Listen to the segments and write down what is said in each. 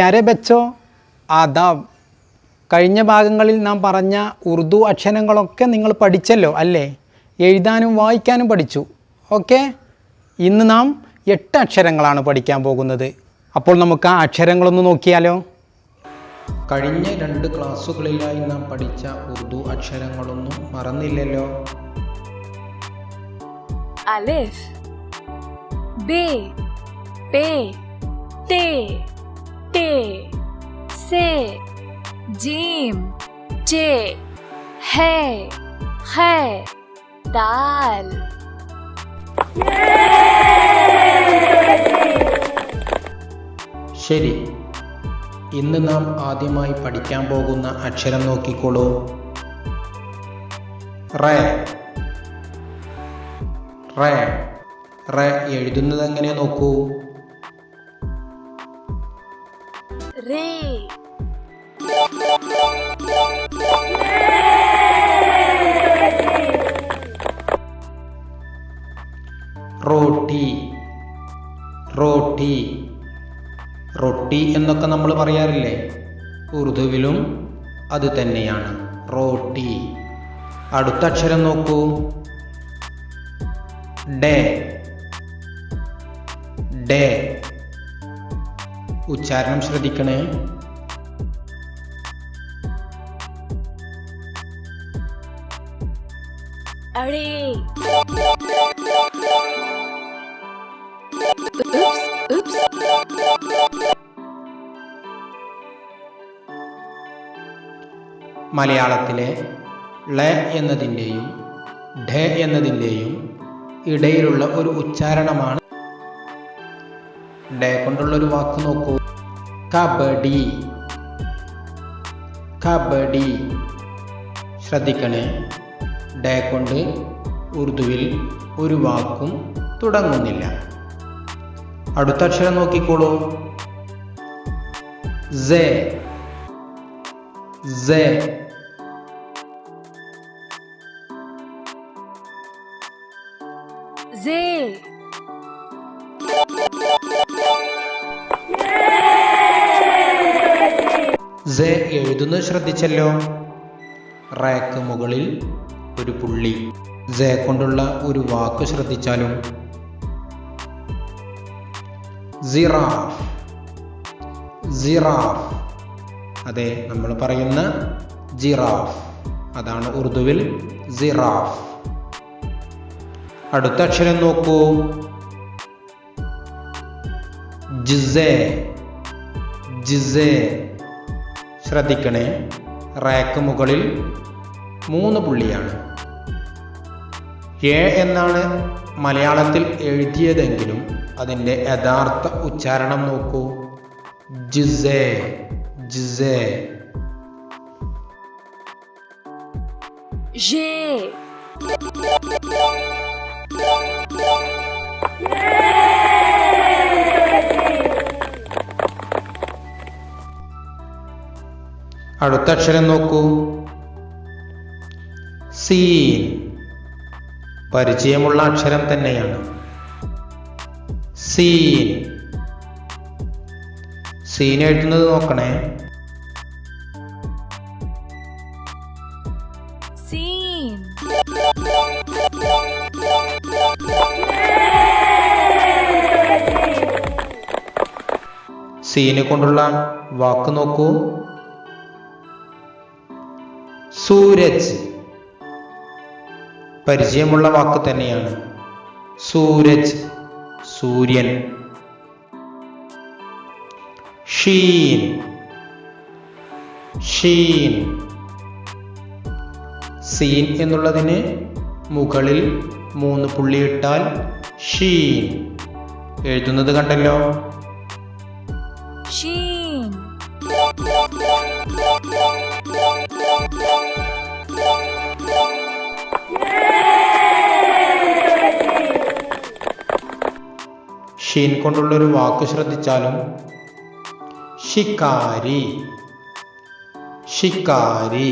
പ്യാരെ ബച്ചോ ആദാബ്. കഴിഞ്ഞ ഭാഗങ്ങളിൽ നാം പറഞ്ഞ ഉറുദു അക്ഷരങ്ങളൊക്കെ നിങ്ങൾ പഠിച്ചല്ലോ അല്ലേ? എഴുതാനും വായിക്കാനും പഠിച്ചു. ഓക്കെ, ഇന്ന് നാം 8 അക്ഷരങ്ങളാണ് പഠിക്കാൻ പോകുന്നത്. അപ്പോൾ നമുക്ക് ആ അക്ഷരങ്ങളൊന്ന് നോക്കിയാലോ? കഴിഞ്ഞ 2 ക്ലാസ്സുകളിലായി നാം പഠിച്ച ഉറുദു അക്ഷരങ്ങളൊന്നും മറന്നില്ലല്ലോ. അലിഫ്, ബേ, പേ, തേ, ടേ, സേ, ജീം, ചേ, ഹേ, ഖേ, ദാൽ. ശരി, ഇന്ന് നാം ആദ്യമായി പഠിക്കാൻ പോകുന്ന അക്ഷരം നോക്കിക്കോളൂ. റേ. റേ റേ എഴുതുന്നത് എങ്ങനെ നോക്കൂ. റേ, റോട്ടി. റോട്ടി റൊട്ടി എന്നൊക്കെ നമ്മൾ പറയാറില്ലേ? ഉറുദുവിലും അത് തന്നെയാണ്, റോട്ടി. അടുത്ത അക്ഷരം നോക്കൂ. ഡേ. ഡേ ഉച്ചാരണം ശ്രദ്ധിക്കണേ. അടേ, ഉപ്സ്, മലയാളത്തിലെ ള എന്നതിൻ്റെയും ഢ എന്നതിൻ്റെയും ഇടയിലുള്ള ഒരു ഉച്ചാരണമാണ്. ഡ കൊണ്ടുള്ളൊരു വാക്ക് നോക്കൂ. കബഡി. കബഡി ശ്രദ്ധിക്കണേ, ഡ കൊണ്ട് ഉറുദുവിൽ ഒരു വാക്കും തുടങ്ങുന്നില്ല. അടുത്ത അക്ഷരം നോക്കിക്കോളൂ. സേ. സേ സേ, സേ എഴുതുന്നത് ശ്രദ്ധിച്ചല്ലോ. റേക്ക് മുകളിൽ ഒരു പുള്ളി. സേ കൊണ്ടുള്ള ഒരു വാക്ക് ശ്രദ്ധിച്ചാലും. സിറാഫ്. സിറാഫ്, അതെ, നമ്മൾ പറയുന്ന ജിറാഫ്, അതാണ് ഉറുദുവിൽ സിറാഫ്. അടുത്ത അക്ഷരം നോക്കൂ. ജിസേ. ജിസേ ശ്രദ്ധിക്കണേ, റേക്ക് മുകളിൽ 3 പുള്ളിയാണ്. എ എന്നാണ് മലയാളത്തിൽ എഴുതിയതെങ്കിലും അതിൻ്റെ യഥാർത്ഥ ഉച്ചാരണം നോക്കൂ. ജിസേ. ജിസേ. ജേ, അടുത്ത അക്ഷരം നോക്കൂ. സീൻ. പരിചയമുള്ള അക്ഷരം തന്നെയാണ്. സീൻ. സീൻ എഴുതുന്നത് നോക്കണേ. സീൻ, സീന് കൊണ്ടുള്ള വാക്ക് നോക്കൂ. സൂരജ്. പരിചയമുള്ള വാക്ക് തന്നെയാണ്. സൂരജ്, സൂര്യൻ. ഷീൻ. ഷീൻ. സീൻ എന്നുള്ളതിന് മുകളിൽ 3 പുള്ളിയിട്ടാൽ ഷീൻ. എഴുതുന്നത് കണ്ടല്ലോ. ഷീൻ, ഷീൻ കൊണ്ടുള്ളൊരു വാക്ക് ശ്രദ്ധിച്ചാലും. ഷിക്കാരി. ഷിക്കാരി,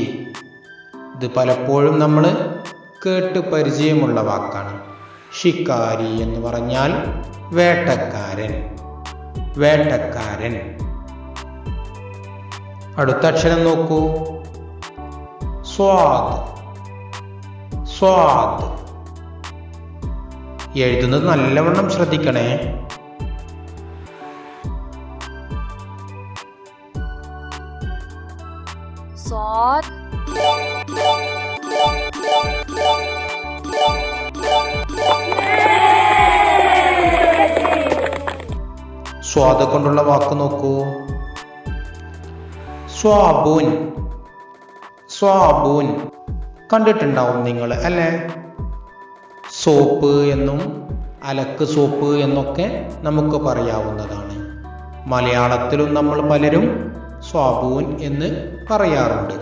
ഇത് പലപ്പോഴും നമ്മൾ കേട്ട് പരിചയമുള്ള വാക്കാണ്. ഷിക്കാരി എന്ന് പറഞ്ഞാൽ വേട്ടക്കാരൻ. വേട്ടക്കാരൻ. അടുത്ത അക്ഷരം നോക്കൂ. സ്വാദ്. സ്വാദ്. എഴുതുന്നത് നല്ലവണ്ണം ശ്രദ്ധിക്കണേ. صاد സ്വാദ് കൊണ്ടുള്ള വാക്ക് നോക്കൂ. സ്വാബൂൻ. സ്വാബൂൻ കണ്ടിട്ടുണ്ടാവും നിങ്ങൾ അല്ലേ? സോപ്പ് എന്നും അലക്ക് സോപ്പ് എന്നൊക്കെ നമുക്ക് പറയാവുന്നതാണ്. മലയാളത്തിലും നമ്മൾ പലരും സ്വാബൂൻ എന്ന് പറയാറുണ്ട്.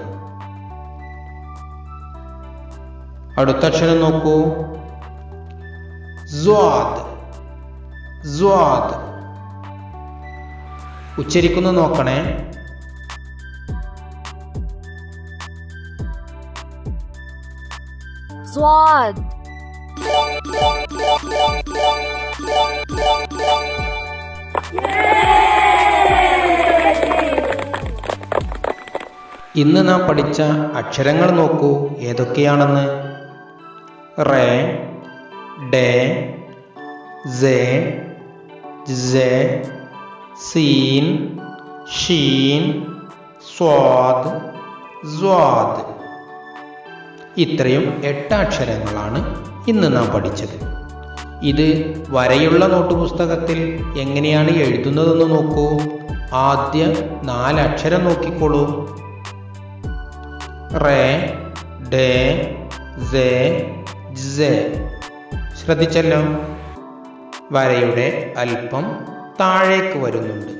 അടുത്ത അക്ഷരം നോക്കൂ. സ്വാദ്. സ്വാദ് ഉച്ചരിക്കുന്നു നോക്കണേ. صاد ഇന്ന് നാം പഠിച്ച അക്ഷരങ്ങൾ നോക്കൂ ഏതൊക്കെയാണെന്ന്. റേ, ഡേ, സേ, സേ, സീൻ, ഷീൻ, സ്വാദ്, സ്വാദ്. ഇത്രയും 8 അക്ഷരങ്ങളാണ് ഇന്ന് നാം പഠിച്ചത്. ഇത് വരയുള്ള നോട്ട് പുസ്തകത്തിൽ എങ്ങനെയാണ് എഴുതുന്നതെന്ന് നോക്കൂ. ആദ്യ 4 അക്ഷരം നോക്കിക്കോളൂ. റേ, ഡേ, സേ, സേ. ശ്രദ്ധിച്ചല്ലോ? വരയുടെ അല്പം താഴേക്ക് വരുന്നുണ്ട്.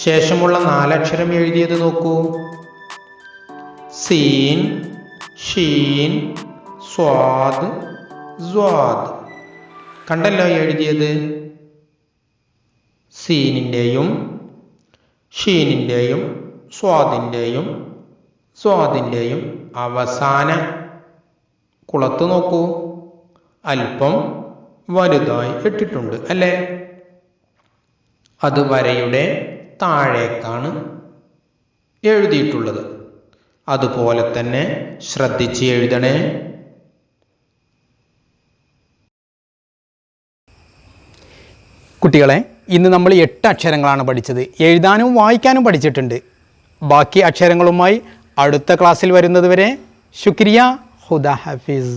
ശേഷമുള്ള 4 അക്ഷരം എഴുതിയത് നോക്കൂ. സീൻ, ഷീൻ, സ്വാദ്, സ്വാദ്. കണ്ടല്ലോ എഴുതിയത്? സീനിൻ്റെയും ഷീനിൻ്റെയും സ്വാദിൻ്റെയും സ്വാദിൻ്റെയും അവസാന കുളത്ത് നോക്കൂ. അല്പം വലുതായി ഇട്ടിട്ടുണ്ട് അല്ലേ? അത് വരയുടെ താഴേക്കാണ് എഴുതിയിട്ടുള്ളത്. അതുപോലെ തന്നെ ശ്രദ്ധിച്ച് എഴുതണേ. കുട്ടികളെ, ഇന്ന് നമ്മൾ 8 അക്ഷരങ്ങളാണ് പഠിച്ചത്. എഴുതാനും വായിക്കാനും പഠിച്ചിട്ടുണ്ട്. ബാക്കി അക്ഷരങ്ങളുമായി അടുത്ത ക്ലാസ്സിൽ വരുന്നത് വരെ ശുക്രിയ. ഖുദാ ഹഫീസ്.